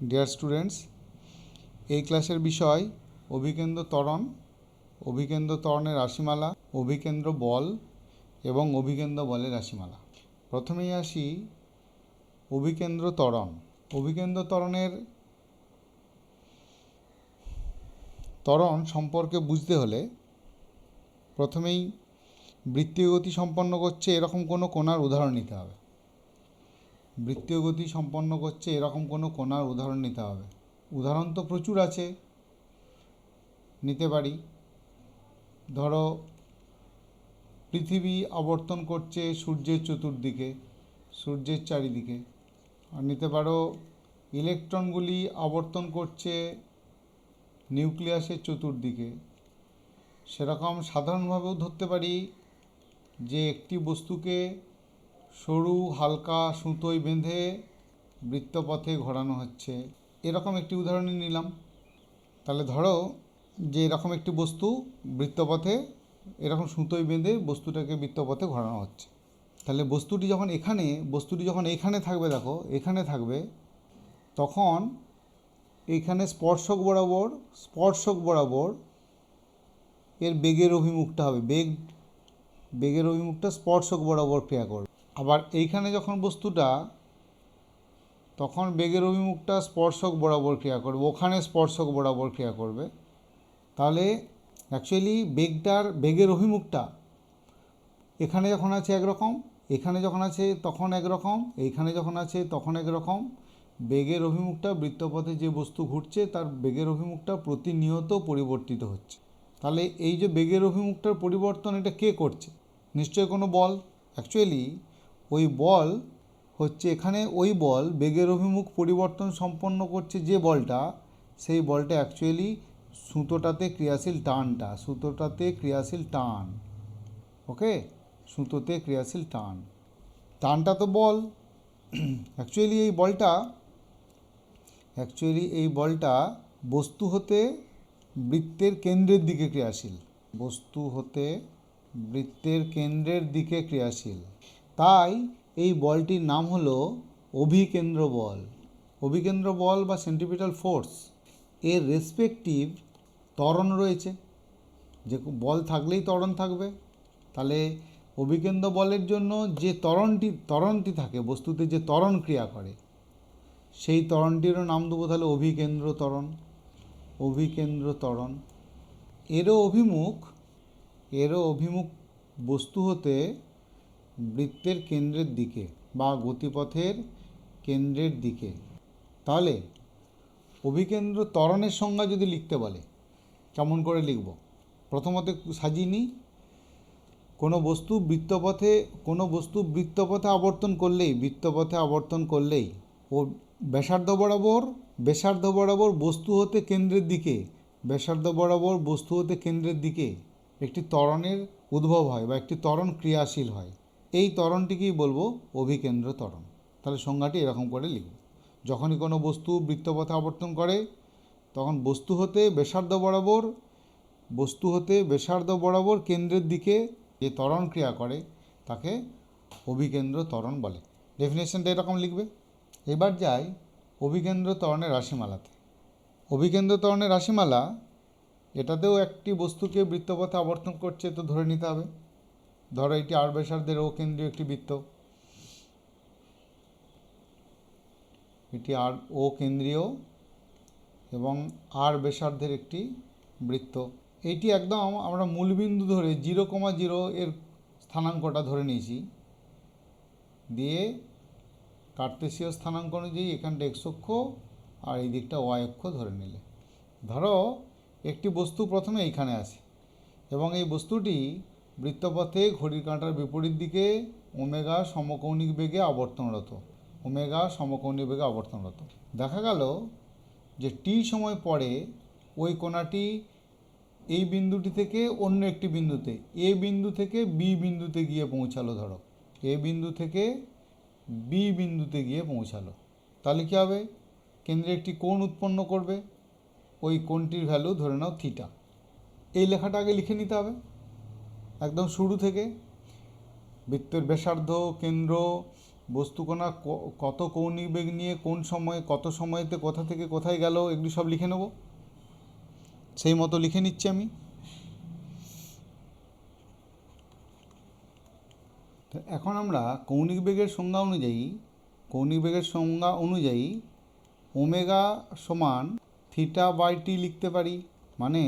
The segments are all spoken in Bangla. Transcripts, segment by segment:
ডিয়ার স্টুডেন্টস, এই ক্লাসের বিষয় অভিকেন্দ্র ত্বরণ, অভিকেন্দ্র ত্বরণের রাশিমালা, অভিকেন্দ্র বল এবং অভিকেন্দ্র বলের রাশিমালা। প্রথমেই আসি অভিকেন্দ্র ত্বরণ। অভিকেন্দ্র ত্বরণের ত্বরণ সম্পর্কে বুঝতে হলে প্রথমেই বৃত্তীয় গতি সম্পন্ন করছে এরকম কোনো কণার উদাহরণ নিতে হবে। বৃত্তীয় গতি সম্পন্ন করছে এরকম কোনো কণার উদাহরণ নিতে হবে। উদাহরণ তো প্রচুর আছে, নিতে পারি। ধরো পৃথিবী আবর্তন করছে সূর্যের চতুর্দিকে, সূর্যের চারিদিকে। আর নিতে পারো ইলেকট্রনগুলি আবর্তন করছে নিউক্লিয়াসের চতুর্দিকে। সেরকম সাধারণভাবেও ধরতে পারি যে একটি বস্তুকে সরু হালকা সুতোয় বেঁধে বৃত্তপথে ঘোরানো হচ্ছে, এরকম একটি উদাহরণই নিলাম। তাহলে ধরো যে এরকম একটি বস্তু বৃত্তপথে এরকম সুতোয় বেঁধে বস্তুটাকে বৃত্তপথে ঘোরানো হচ্ছে। তাহলে বস্তুটি যখন এখানে থাকবে, দেখো এখানে থাকবে, তখন এইখানে স্পর্শক বরাবর এর বেগের অভিমুখটা হবে, বেগের অভিমুখটা স্পর্শক বরাবর ক্রিয়া করবে। আবার এইখানে যখন বস্তুটা, তখন বেগের অভিমুখটা স্পর্শক বরাবর ক্রিয়া করবে, ওখানে স্পর্শক বরাবর ক্রিয়া করবে। তাহলে অ্যাকচুয়ালি বেগের অভিমুখটা এখানে যখন আছে একরকম, এখানে যখন আছে তখন একরকম, এইখানে যখন আছে তখন একরকম। বেগের অভিমুখটা বৃত্তপথে যে বস্তু ঘুরছে তার বেগের অভিমুখটা প্রতিনিয়ত পরিবর্তিত হচ্ছে। তাহলে এই যে বেগের অভিমুখটার পরিবর্তন, এটা কে করছে? নিশ্চয়ই কোনো বল। অ্যাকচুয়ালি ওই বল হচ্ছে, এখানে ওই বল বেগের অভিমুখ পরিবর্তন সম্পন্ন করছে যে বলটা, সেই বলটা অ্যাকচুয়ালি সুতোটাতে ক্রিয়াশীল টান। ওকে, সুতোতে ক্রিয়াশীল টানটা তো বল। অ্যাকচুয়ালি এই বলটা বস্তু হতে বৃত্তের কেন্দ্রের দিকে ক্রিয়াশীল। তাই এই বলটির নাম হলো অভিকেন্দ্র বল বা সেন্ট্রিপিটাল ফোর্স। এর রেসপেক্টিভ ত্বরণ রয়েছে, যে বল থাকলেই ত্বরণ থাকবে। তাহলে অভিকেন্দ্র বলের জন্য যে ত্বরণটি থাকে, বস্তুতে যে ত্বরণ ক্রিয়া করে, সেই ত্বরণটিরও নাম দেবো তাহলে অভিকেন্দ্র ত্বরণ। এরও অভিমুখ বস্তু হতে বৃত্তের কেন্দ্রের দিকে বা গতিপথের কেন্দ্রের দিকে। তাহলে অভিকেন্দ্র ত্বরণের সংজ্ঞা যদি লিখতে বলে, কেমন করে লিখব? প্রথমত সাজিয়ে নিই। কোনো বস্তু বৃত্তপথে আবর্তন করলেই ও ব্যাসার্ধ বরাবর বস্তু হতে কেন্দ্রের দিকে একটি ত্বরণের উদ্ভব হয় বা একটি ত্বরণ ক্রিয়াশীল হয়। এই ত্বরণটিকেই বলবো অভিকেন্দ্র ত্বরণ। তাহলে সংজ্ঞাটি এরকম করে লিখব। যখনই কোনো বস্তু বৃত্তপথে আবর্তন করে, তখন বস্তু হতে ব্যাসার্ধ বরাবর কেন্দ্রের দিকে যে ত্বরণ ক্রিয়া করে তাকে অভিকেন্দ্র ত্বরণ বলে। ডেফিনেশনটা এরকম লিখবে। এবার যাই অভিকেন্দ্র ত্বরণের রাশিমালাতে। অভিকেন্দ্র ত্বরণের রাশিমালা, এটাতেও একটি বস্তুকে বৃত্তপথে আবর্তন করছে তো ধরে নিতে হবে। ধরো এটি আর ব্যাসার্ধের ও কেন্দ্রীয় একটি বৃত্ত, এটি আর ও কেন্দ্রীয় এবং আর ব্যাসার্ধের একটি বৃত্ত। এইটি একদম আমরা মূলবিন্দু ধরে 0,0 এর স্থানাঙ্কটা ধরে নিয়েছি, দিয়ে কার্তেশীয় স্থানাঙ্ক অনুযায়ী এখানটা এক্স অক্ষ আর এই দিকটা ওয়াই অক্ষ ধরে নিলে। ধরো একটি বস্তু প্রথমে এইখানে আছে এবং এই বস্তুটি বৃত্তপথে ঘড়ির কাঁটার বিপরীত দিকে ওমেগা সমকৌণিক বেগে আবর্তনরত। দেখা গেল যে টি সময় পরে ওই কোণাটি এই বিন্দুটি থেকে অন্য একটি বিন্দুতে, এ বিন্দু থেকে বি বিন্দুতে গিয়ে পৌঁছালো। ধরো এ বিন্দু থেকে বি বিন্দুতে গিয়ে পৌঁছালো। তাহলে কী হবে? কেন্দ্রে একটি কোণ উৎপন্ন করবে, ওই কোণটির ভ্যালু ধরে নাও থিটা। এই লেখাটা আগে লিখে নিতে হবে একদম শুরু থেকে। বৃত্তের ব্যাসার্ধ, কেন্দ্র, বস্তুকণা কত কৌণিক বেগ নিয়ে কোন সময়ে কত সময়তে কোথা থেকে কোথায় গেল, এগুলি সব লিখে নেব। সেই মতো লিখে নিচ্ছি আমি। তো এখন আমরা কৌণিক বেগের সংজ্ঞা অনুযায়ী ওমেগা সমান থিটা বাই টি লিখতে পারি, মানে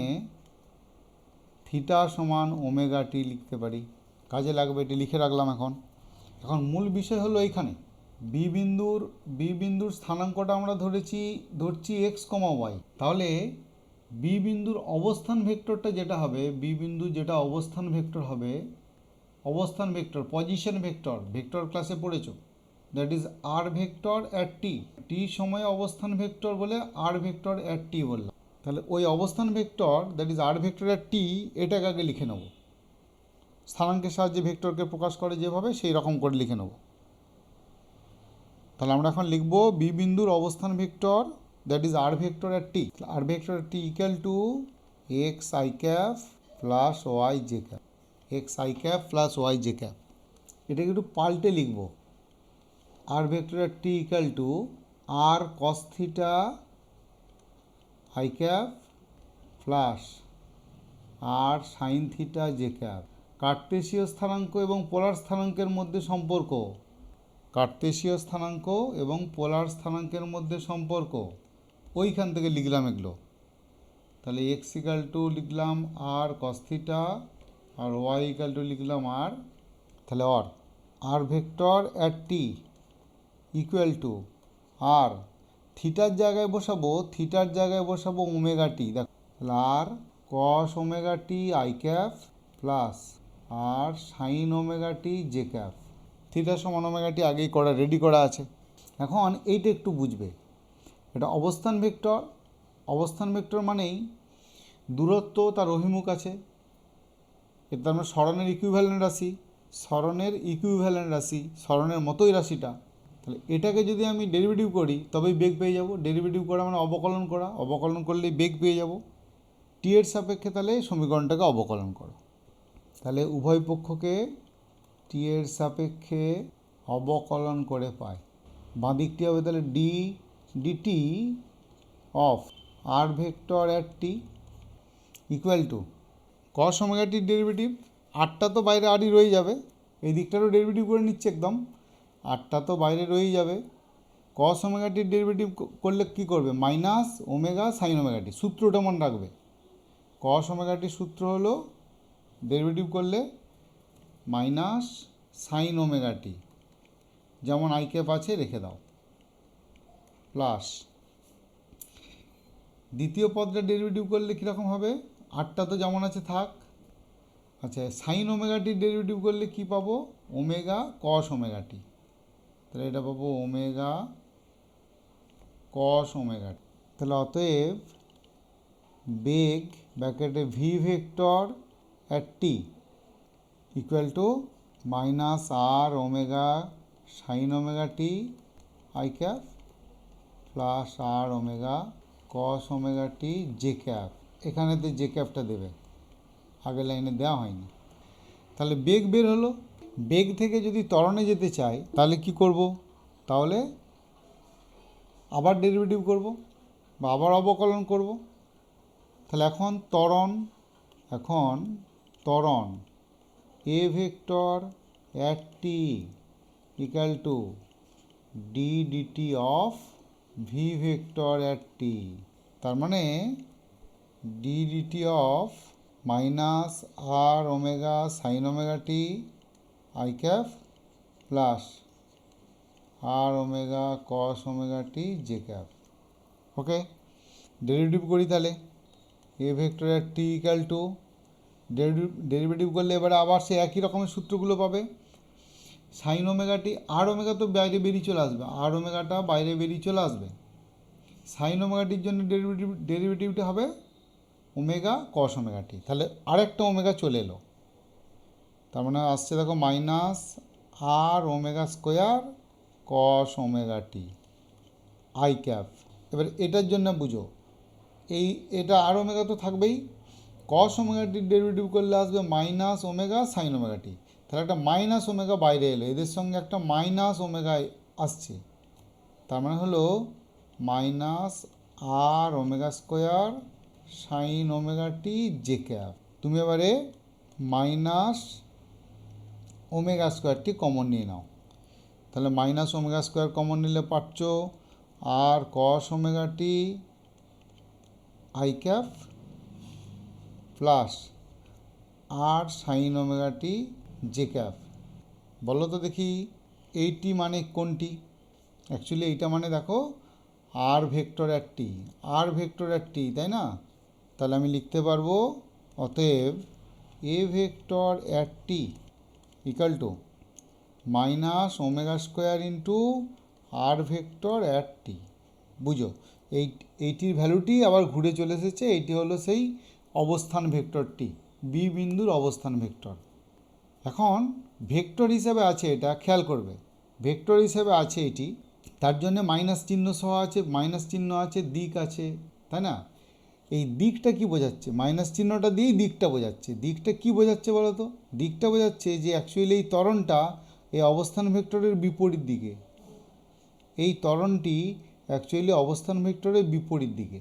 থিটা সমান ওমেগা টি লিখতে পারি। কাজে লাগবে, এটি লিখে রাখলাম। এখন মূল বিষয় হলো এইখানে বি বিন্দুর স্থানাঙ্কটা আমরা ধরছি এক্স কমা ওয়াই। তাহলে বি বিন্দুর অবস্থান ভেক্টরটা যেটা হবে, বি বিন্দু যেটা অবস্থান ভেক্টর হবে, অবস্থান ভেক্টর পজিশন ভেক্টর ক্লাসে পড়েছো, that is R vector at T সময়ে অবস্থান ভেক্টর বলে আর ভেক্টর অ্যাট টি বললাম। তাহলে ওই অবস্থান vector that is R vector at T, এটাকে আগে লিখে নেব। স্থানাঙ্কের সাহায্যে ভেক্টরকে প্রকাশ করে যেভাবে, সেই রকম করে লিখে নেব। তাহলে আমরা এখন লিখব বি বিন্দুর অবস্থান vector that is R vector at T. R vector at T equal to X I cap plus Y J cap, X I cap plus Y J cap. এটাকে একটু পাল্টে লিখব, R vector at T equal to R cos theta I cap plus R sine theta J cap. কার্টেসীয় স্থানাঙ্ক এবং পোলার স্থানাঙ্কের মধ্যে সম্পর্ক, কার্টেসীয় স্থানাঙ্ক এবং পোলার স্থানাঙ্কের মধ্যে সম্পর্ক, ওইখান থেকে লিখলাম এগুলো। তাহলে এক্স ইকাল টু লিখলাম R cos theta, R Y equal to লিখলাম আর। তাহলে R vector at T equal to R থিটার জায়গায় বসাবো ওমেগা টি। দেখো, তাহলে R cos omega T I cap plus R sine omega T J cap. Theta সমান ওমেগা টি আগেই রেডি করা আছে। এখন এইটা একটু বুঝবে, এটা অবস্থান ভেক্টর মানেই দূরত্ব তার অভিমুখ আছে, এটা আমরা স্মরণের ইকুইভ্যালেন্ট রাশি, স্মরণের মতোই রাশিটা। তাহলে এটাকে যদি আমি ডেরিভেটিভ করি তবেই বেগ পেয়ে যাব। ডেরিভেটিভ করা মানে অবকলন করলেই বেগ পেয়ে যাব। টি এর সাপেক্ষে তাহলে সমীকরণটাকে অবকলন করো। তাহলে উভয় পক্ষকে টি এর সাপেক্ষে অবকলন করে পাই। বাঁ দিকটি হবে তাহলে d dt of r vector at T equal to cos omega টির ডেরিভেটিভ, আটটা তো বাইরে আরই রয়ে যাবে, এই দিকটারও ডেরিভেটিভ করে নিচ্ছে একদম, আটটা তো বাইরে রয়েই যাবে। কস ওমেগা টির ডেরিভেটিভ করলে কী করবে, মাইনাস ওমেগা সাইন ওমেগা টি, সূত্রটা মনে রাখবে। কস ওমেগা টির সূত্র হলো ডেরিভেটিভ করলে মাইনাস সাইন ওমেগা টি, যেমন আই ক্যাপ আছে রেখে দাও, প্লাস দ্বিতীয় পদটা ডেরিভেটিভ করলে কীরকম হবে, আটটা তো যেমন আছে থাক। আচ্ছা, সাইন ওমেগা টির ডেরিভেটিভ করলে কি পাবো, ওমেগা কস ওমেগা টি। তাহলে এটা পাবো ওমেগা কস ওমেগা টি। তাহলে অতএব বেগ ব্র্যাকেটে V vector at T equal to minus R omega sine omega T I cap plus R omega cos omega T J cap. এখানেতে জে ক্যাপটা দেবে, আগের লাইনে দেওয়া হয়নি। তাহলে বেগ বের হলো। বেগ থেকে যদি ত্বরণে যেতে চাই তাহলে কি করব, তাহলে আবার ডেরিভেটিভ করব বা আবার অবকলন করব। তাহলে এখন ত্বরণ a vector at T equal to d dt of v vector at t. তার মানে d dt of minus R omega sine omega T I cap plus R omega cos omega T J cap. Okay, derivative করি তাহলে a vector at T equal to derivative করলে এবারে আবার সে একই রকমের সূত্রগুলো পাবে। Sine omega t, r omega তো বাইরে বেরিয়ে চলে আসবে, আর ওমেগাটা বাইরে বেরিয়ে চলে আসবে। সাইন ওমেগাটির জন্য ডেরিভেটিভটা হবে ওমেগা কস ওমেগা টি। তাহলে আরেকটা ওমেগা চলে এলো, তার মানে আসছে দেখো minus R omega square cos omega T I cap. এবার এটার জন্য বুঝো, এটা আর ওমেগা তো থাকবেই, কস ওমেগা টির ডেরিভেটিভ করলে আসবে মাইনাস ওমেগা সাইন ওমেগা টি। তাহলে একটা মাইনাস ওমেগা বাইরে এলো, এদের সঙ্গে একটা মাইনাস ওমেগা আসছে, তার মানে হলো মাইনাস আর omega square sine omega T J cap. তুমি এবারে মাইনাস ওমেগা স্কোয়ারটি কমন নিয়ে নাও, তাহলে মাইনাস ওমেগা স্কোয়ার কমন নিলে পাচ্ছ r cos omega T I cap plus R sine omega T J cap. বলো তো দেখি এইটি মানে কোনটি? অ্যাকচুয়ালি এইটা মানে দেখো r vector at T, R vector at t, তাই না? তাহলে আমি লিখতে পারবো অতএব a vector at t equal to minus omega square into r vector at t. বুঝো এইটির ভ্যালুটি আবার ঘুরে চলে এসেছে, এইটি হলো সেই অবস্থান ভেক্টরটি, বি বিন্দুর অবস্থান ভেক্টর। এখন ভেক্টর হিসেবে আছে, এটা খেয়াল করবে, ভেক্টর হিসেবে আছে এটি, তার জন্য মাইনাস চিহ্ন সহ আছে, মাইনাস চিহ্ন আছে, দিক আছে, তাই না? এই দিকটা কি বোঝাচ্ছে? মাইনাস চিহ্নটা দিয়েই দিকটা বোঝাচ্ছে। দিকটা কি বোঝাচ্ছে বলো তো? দিকটা বোঝাচ্ছে যে অ্যাকচুয়ালি এই ত্বরণটা এই অবস্থান ভেক্টরের বিপরীত দিকে, এই ত্বরণটি অ্যাকচুয়ালি অবস্থান ভেক্টরের বিপরীত দিকে।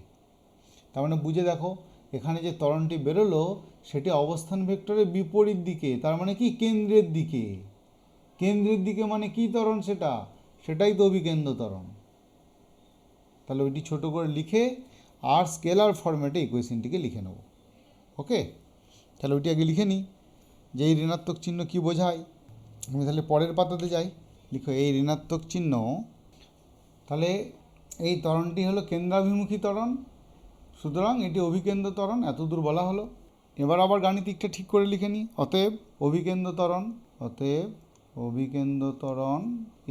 তার মানে বুঝে দেখো, এখানে যে ত্বরণটি বেরোলো সেটি অবস্থান ভেক্টরের বিপরীত দিকে, তার মানে কি কেন্দ্রের দিকে। কেন্দ্রের দিকে মানে কি ত্বরণ? সেটাই তো অভিকেন্দ্র ত্বরণ। তাহলে ওইটি ছোট করে লিখে আর স্কেলার ফরম্যাটে ইকুয়েশনটিকে লিখে নেব। ওকে, তাহলে ওইটি আগে লিখে নিই যে এই ঋণাত্মক চিহ্ন কি বোঝায়। আমি তাহলে পরের পাতাতে যাই, লিখো এই ঋণাত্মক চিহ্ন, তাহলে এই ত্বরণটি হলো কেন্দ্রাভিমুখী ত্বরণ, সুতরাং এটি অভিকেন্দ্র ত্বরণ, এত দূর বলা হলো। এবার আবার গাণিতিকটা ঠিক করে লিখে নিই, অতএব অভিকেন্দ্র ত্বরণ, অতএব অভিকেন্দ্র ত্বরণ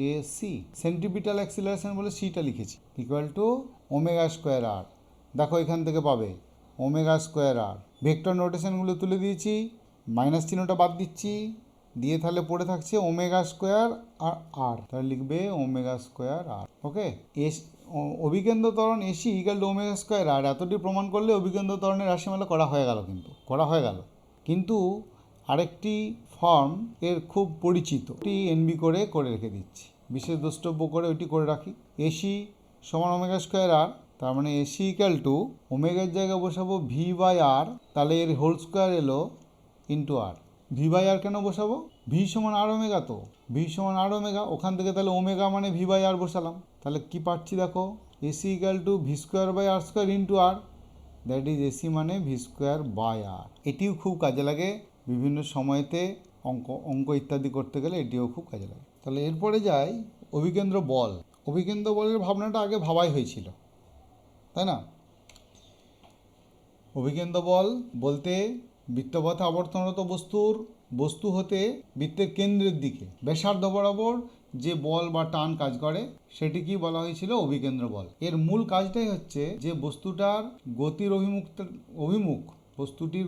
এ সি, সেন্ট্রিপিটাল অ্যাক্সিলারেশন বলে সিটা লিখেছি, ইকুয়াল টু ওমেগা স্কোয়ার আর। দেখো এখান থেকে পাবে ওমেগা স্কোয়ার আর, ভেক্টর নোটেশনগুলো তুলে দিয়েছি, মাইনাস চিহ্নটা বাদ দিচ্ছি, দিয়ে তাহলে পড়ে থাকছে ওমেগা স্কোয়ার আর আর, তাহলে লিখবে ওমেগা স্কোয়ার আর। ওকে, এস অভিকেন্দ্র ত্বরণ ac equal to omega square r, এতটি প্রমাণ করলে অভিকেন্দ্র ত্বরণের রাশিমালা করা হয়ে গেল, কিন্তু আরেকটি ফর্ম এর খুব পরিচিত, ওটি এনবি করে রেখে দিচ্ছি, বিশেষ দ্রষ্টব্য করে ওইটি করে রাখি। এসি সমান ওমেগা স্কোয়ার আর, তার মানে এসি ইকাল টু ওমেগার জায়গায় বসাবো ভি বাই আর, তাহলে এর হোল স্কোয়ার এলো ইন্টু আর। ভি বাই আর কেন বসাবো? ভি সমান আর ওমেগা, তো ভি সমান আর ওমেগা, ওখান থেকে তাহলে ওমেগা মানে ভি বাই আর বসালাম, তাহলে কি পাচ্ছি দেখো, a c equal to v square by r square into r, that is a c মানে ভি স্কোয়ার বাই আর। এটিও খুব কাজে লাগে বিভিন্ন সময়তে, অঙ্ক ইত্যাদি করতে গেলে এটিও খুব কাজে লাগে। তাহলে এরপরে যাই অভিকেন্দ্র বল। অভিকেন্দ্র বলের ভাবনাটা আগে ভাবাই হয়েছিল, তাই না? অভিকেন্দ্র বল বলতে বৃত্তপথে আবর্তনরত বস্তু হতে বৃত্তের কেন্দ্রের দিকে ব্যাসার্ধ বরাবর যে বল বা টান কাজ করে সেটিকেই বলা হয়েছিল অভিকেন্দ্র বল। এর মূল কাজটাই হচ্ছে যে বস্তুটির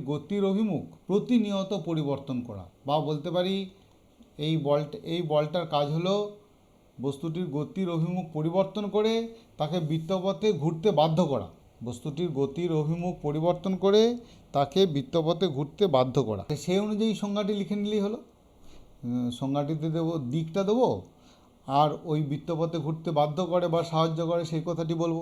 গতির অভিমুখ প্রতিনিয়ত পরিবর্তন করা, বা বলতে পারি এই বলটার কাজ হলো বস্তুটির গতির অভিমুখ পরিবর্তন করে তাকে বৃত্তপথে ঘুরতে বাধ্য করা, বস্তুটির গতির অভিমুখ পরিবর্তন করে তাকে বৃত্তপথে ঘুরতে বাধ্য করা। সেই অনুযায়ী সংজ্ঞাটি লিখে নিলেই হলো। সংজ্ঞাটিতে দেবো, দিকটা দেবো, আর ওই বৃত্তপথে ঘুরতে বাধ্য করে বা সাহায্য করে সেই কথাটি বলবো।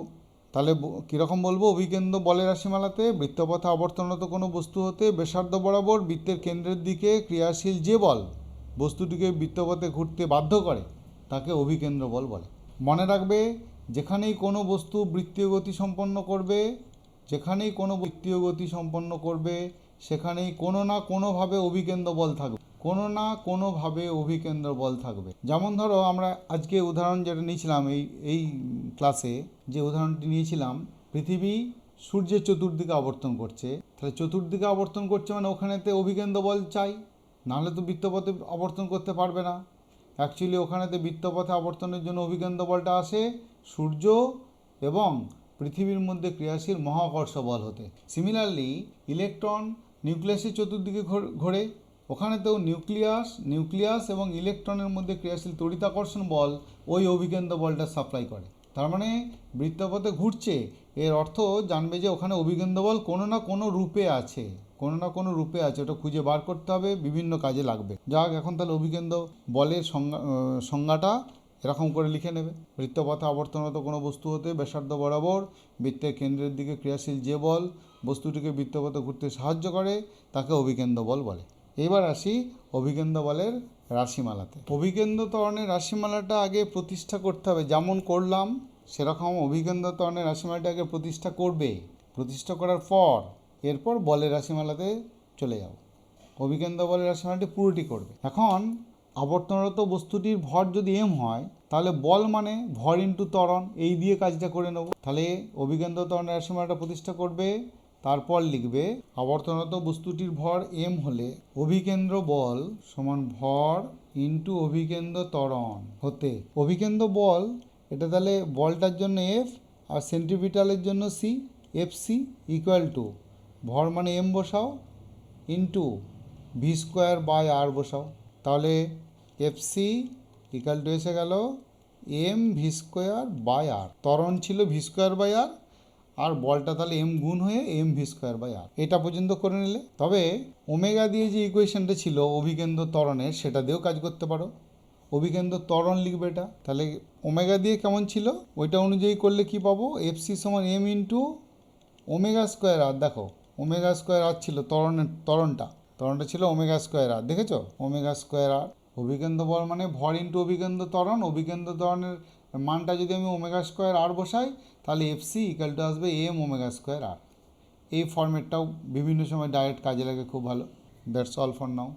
তাহলে কীরকম বলবো? অভিকেন্দ্র বলের রাশিমালাতে বৃত্তপথে আবর্তনরত কোনো বস্তু হতে ব্যাসার্ধ বরাবর বৃত্তের কেন্দ্রের দিকে ক্রিয়াশীল যে বল বস্তুটিকে বৃত্তপথে ঘুরতে বাধ্য করে তাকে অভিকেন্দ্র বল বলে। মনে রাখবে, যেখানেই কোনো বস্তু বৃত্তীয় গতি সম্পন্ন করবে সেখানেই কোনো না কোনোভাবে অভিকেন্দ্র বল থাকবে। যেমন ধরো আমরা আজকে উদাহরণ যেটা নিয়েছিলাম, এই ক্লাসে যে উদাহরণটি নিয়েছিলাম, পৃথিবী সূর্যের চতুর্দিকে আবর্তন করছে, তাহলে চতুর্দিকে আবর্তন করছে মানে ওখানেতে অভিকেন্দ্র বল চাই, নাহলে তো বৃত্তপথে আবর্তন করতে পারবে না। অ্যাকচুয়ালি ওখানেতে বৃত্তপথে আবর্তনের জন্য অভিকেন্দ্র বলটা আসে সূর্য এবং পৃথিবীর মধ্যে ক্রিয়াশীল মহাকর্ষ বল হতে। সিমিলারলি ইলেকট্রন নিউক্লিয়াসের চতুর্দিকে ঘোরে, ওখানেতেও নিউক্লিয়াস এবং ইলেকট্রনের মধ্যে ক্রিয়াশীল তড়িতাকর্ষণ বল ওই অভিকেন্দ্র বলটা সাপ্লাই করে। তার মানে বৃত্তপথে ঘুরছে, এর অর্থ জানবে যে ওখানে অভিকেন্দ্র বল কোনো না কোনো রূপে আছে, কোনো না কোনো রূপে আছে, ওটা খুঁজে বার করতে হবে, বিভিন্ন কাজে লাগবে। যাক, এখন তাহলে অভিকেন্দ্র বলের সংজ্ঞাটা এরকম করে লিখে নেবে। বৃত্তপথে আবর্তনরত কোনো বস্তু হতে ব্যাসার্ধ বরাবর বৃত্তের কেন্দ্রের দিকে ক্রিয়াশীল যে বল বস্তুটিকে বৃত্তপথে ঘুরতে সাহায্য করে তাকে অভিকেন্দ্র বল বলে। এবার আসি অভিকেন্দ্র বলের রাশিমালাতে। অভিকেন্দ্র ত্বরণের রাশিমালাটা আগে প্রতিষ্ঠা করতে হবে, যেমন করলাম সেরকম অভিকেন্দ্র ত্বরণের রাশিমালাটা আগে প্রতিষ্ঠা করবে। প্রতিষ্ঠা করার পর এরপর বলের রাশিমালাতে চলে যাও। অভিকেন্দ্র বলের রাশিমালাটি পুরোটি করবে। এখন আবর্তনরত বস্তুটির ভর যদি এম হয়, তাহলে বল মানে ভর ইন্টু ত্বরণ, এই দিয়ে কাজটা করে নেব। তাহলে অভিকেন্দ্র ত্বরণের রাশিমালাটা প্রতিষ্ঠা করবে, তারপর লিখবে আবর্তনরত বস্তুটির ভর এম হলে অভিকেন্দ্র বল সমান ভর ইন্টু অভিকেন্দ্র ত্বরণ হতে অভিকেন্দ্র বল, এটা তাহলে বলটার জন্য এফ আর সেন্ট্রিপিটালের জন্য c, f c equal to ভর মানে এম বসাও into v square by r বসাও। তাহলে এফ সি ইকুয়াল টু এসে গেল m v square by r. ত্বরণ ছিল ভি স্কোয়ার বাই আর, আর বলটা তাহলে এম গুণ হয়ে m v square by r. এটা পর্যন্ত করে নিলে, তবে ওমেগা দিয়ে যে ইকুয়েশনটা ছিল অভিকেন্দ্র ত্বরণের, সেটা দিয়েও কাজ করতে পারো। অভিকেন্দ্র ত্বরণ লিখবে এটা, তাহলে ওমেগা দিয়ে কেমন ছিল ওইটা অনুযায়ী করলে কি পাবো, এফ সি সমান এম ইন্টু ওমেগা স্কোয়ার আর। দেখো ওমেগা স্কোয়ার আর ছিল ত্বরণটা ছিল ওমেগা স্কোয়ার আর, দেখেছো ওমেগা স্কোয়ার আর। অভিকেন্দ্র বল মানে ভর ইন্টু অভিকেন্দ্র ত্বরণ। অভিকেন্দ্র ত্বরণের মানটা যদি আমি ওমেগা স্কোয়ার আর বসাই, তাহলে এফ সি ইকাল টু আসবে এম ওমেগা স্কোয়ার আর। এই ফর্মেটটাও বিভিন্ন সময় ডাইরেক্ট কাজে লাগে, খুব ভালো। That's all for now.